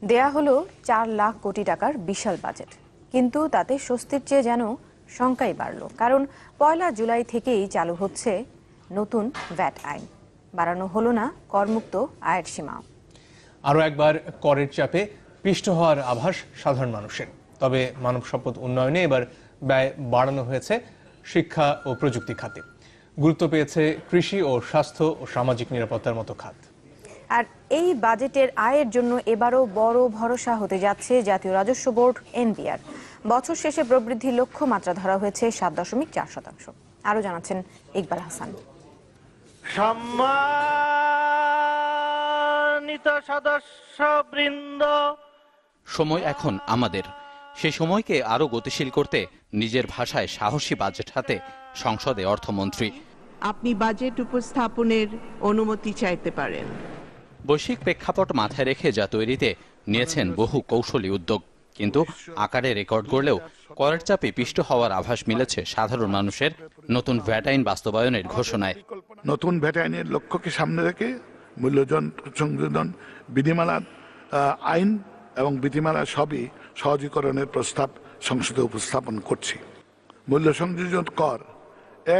দেয়া হলো 4 লাখ কোটি টাকার বিশাল বাজেট, কিন্তু তাতে স্বস্তির চেয়ে যেন শঙ্কাই বাড়ল। কারণ 1 জুলাই থেকেই চালু হচ্ছে নতুন ভ্যাট আইন। বাড়ানো হলো না করমুক্ত আয়ের সীমা। আরও একবার করের চাপে পিষ্ট হওয়ার আভাস সাধারণ মানুষের। তবে মানব সম্পদ উন্নয়নে এবার ব্যয় বাড়ানো হয়েছে শিক্ষা ও প্রযুক্তি খাতে। গুরুত্ব পেয়েছে কৃষি ও স্বাস্থ্য ও সামাজিক নিরাপত্তার মতো খাত। আর এই বাজেটের আয়ের জন্য এবারও বড় ভরসা হতে যাচ্ছে জাতীয় রাজস্ব বোর্ড এনবিআর। বছর শেষে প্রবৃদ্ধির লক্ষ্যমাত্রা ধরা হয়েছে 7.4%। আরো জানাচ্ছেন ইকবাল হাসান। সম্মানিত সদস্যবৃন্দ, সময় এখন আমাদের। সে সময়কে আরো গতিশীল করতে নিজের ভাষায় সাহসী বাজেট হাতে সংসদে অর্থমন্ত্রী। আপনি বাজেট উপস্থাপনের অনুমতি চাইতে পারেন। বৈশ্বিক প্রেক্ষাপট মাথায় রেখে যা তৈরিতে নিয়েছেন বহু কৌশলী উদ্যোগ, কিন্তু আকারে রেকর্ড গড়লেও করের চাপে পিষ্ট হওয়ার আভাস মিলেছে সাধারণ মানুষের নতুন ভ্যাট আইন বাস্তবায়নের ঘোষণায়। নতুন ভ্যাট আইনের লক্ষ্যকে সামনে রেখে মূল্যজন সংযোজন বিধিমালা আইন এবং বিধিমালা সবই সহজীকরণের প্রস্তাব সংসদে উপস্থাপন করছি। মূল্য সংযোজন কর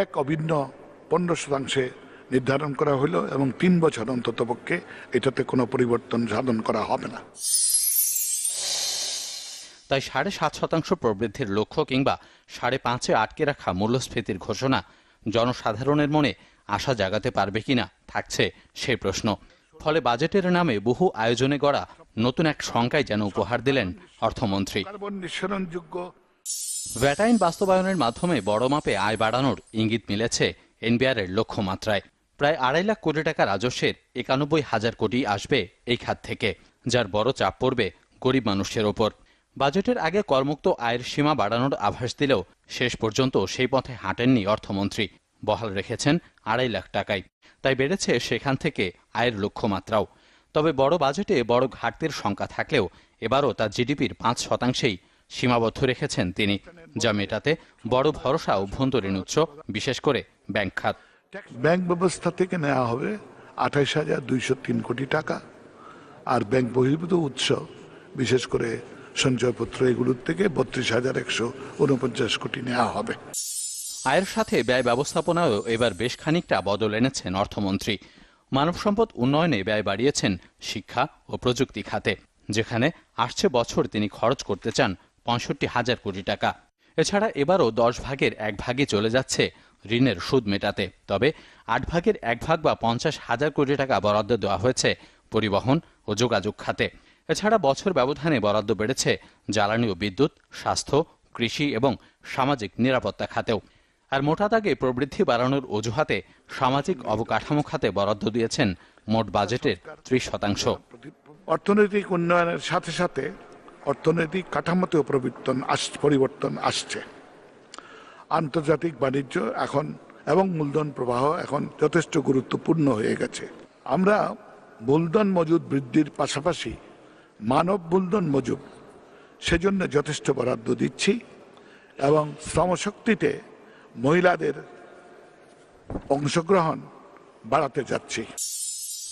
এক অভিন্ন 15% নির্ধারণ করা হলো এবং 3 বছর অন্ততপক্ষে এটাতে কোনো পরিবর্তন সাধন করা হবে না। তাই 7.5% প্রবৃদ্ধির লক্ষ্য কিংবা 5.5-এ আটকে রাখা মূল্যস্ফীতির ঘোষণা জনসাধারণের মনে আশা জাগাতে পারবে কিনা থাকছে সেই প্রশ্ন। ফলে বাজেটের নামে বহু আয়োজনে গড়া নতুন এক সংখ্যায় যেন উপহার দিলেন অর্থমন্ত্রী। ভ্যাট আইন বাস্তবায়নের মাধ্যমে বড় মাপে আয় বাড়ানোর ইঙ্গিত মিলেছে এনবিআরের লক্ষ্যমাত্রায়। প্রায় 2.5 লাখ কোটি টাকা রাজস্বের 91,000 কোটি আসবে এই খাত থেকে, যার বড় চাপ পড়বে গরিব মানুষের ওপর। বাজেটের আগে করমুক্ত আয়ের সীমা বাড়ানোর আভাস দিলেও শেষ পর্যন্ত সেই পথে হাঁটেননি অর্থমন্ত্রী। বহাল রেখেছেন 2.5 লাখ টাকায়। তাই বেড়েছে সেখান থেকে আয়ের লক্ষ্যমাত্রাও। তবে বড় বাজেটে বড় ঘাটতির শঙ্কা থাকলেও এবারও তা জিডিপির 5%-ই সীমাবদ্ধ রেখেছেন তিনি, যা মেটাতে বড় ভরসা অভ্যন্তরীণ উৎস, বিশেষ করে ব্যাংক খাত। ব্যাংক ব্যবস্থা থেকে নেওয়া হবে 28,203 কোটি টাকা, আর ব্যাংক বহির্ভূত উৎস বিশেষ করে সঞ্চয়পত্র এগুলোর থেকে 32,149 কোটি নেওয়া হবে। আয়ের সাথে ব্যয় ব্যবস্থাপনায়ও এবার বেশ খানিকটা বদল এনেছেন অর্থমন্ত্রী। মানব সম্পদ উন্নয়নে ব্যয় বাড়িয়েছেন শিক্ষা ও প্রযুক্তি খাতে, যেখানে আসছে বছর তিনি খরচ করতে চান 65,000 কোটি টাকা। এছাড়া এবারও 10 ভাগের 1 ভাগই চলে যাচ্ছে ঋণের সুদ মেটাতে। তবে 8 ভাগের 1 ভাগ বা 50,000 কোটি টাকা বরাদ্দ দেওয়া হয়েছে পরিবহন ও যোগাযোগ খাতে। এছাড়া বছর ব্যবধানে বরাদ্দ বেড়েছে জ্বালানি ও বিদ্যুৎ, স্বাস্থ্য, কৃষি এবং সামাজিক নিরাপত্তা খাতেও। আর মোটা দাগে প্রবৃদ্ধি বাড়ানোর অজুহাতে সামাজিক অবকাঠামো খাতে বরাদ্দ দিয়েছেন মোট বাজেটের 30%। অর্থনৈতিক উন্নয়নের সাথে সাথে অর্থনৈতিক কাঠামোতেও পরিবর্তন আসছে। আন্তর্জাতিক বাণিজ্য এখন এবং মূলধন প্রবাহ এখন যথেষ্ট গুরুত্বপূর্ণ হয়ে গেছে। আমরা মূলধন মজুদ বৃদ্ধির পাশাপাশি মানব মূলধন মজুদ সেজন্য যথেষ্ট বরাদ্দ দিচ্ছি এবং শ্রমশক্তিতে মহিলাদের অংশগ্রহণ বাড়াতে যাচ্ছি।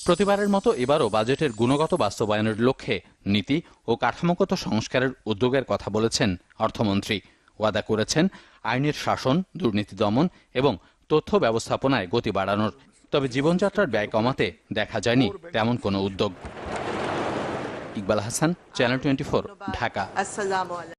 প্রতিবারের মতো এবারও বাজেটের গুণগত বাস্তবায়নের লক্ষ্যে নীতি ও কাঠামোগত সংস্কারের উদ্যোগের কথা বলেছেন অর্থমন্ত্রী। ওয়াদা করেছেন আইনের শাসন, দুর্নীতি দমন এবং তথ্য ব্যবস্থাপনায় গতি বাড়ানোর। তবে জীবনযাত্রার ব্যয় কমাতে দেখা যায়নি তেমন কোনো উদ্যোগ। ইকবাল হাসান, চ্যানেল 24, ঢাকা।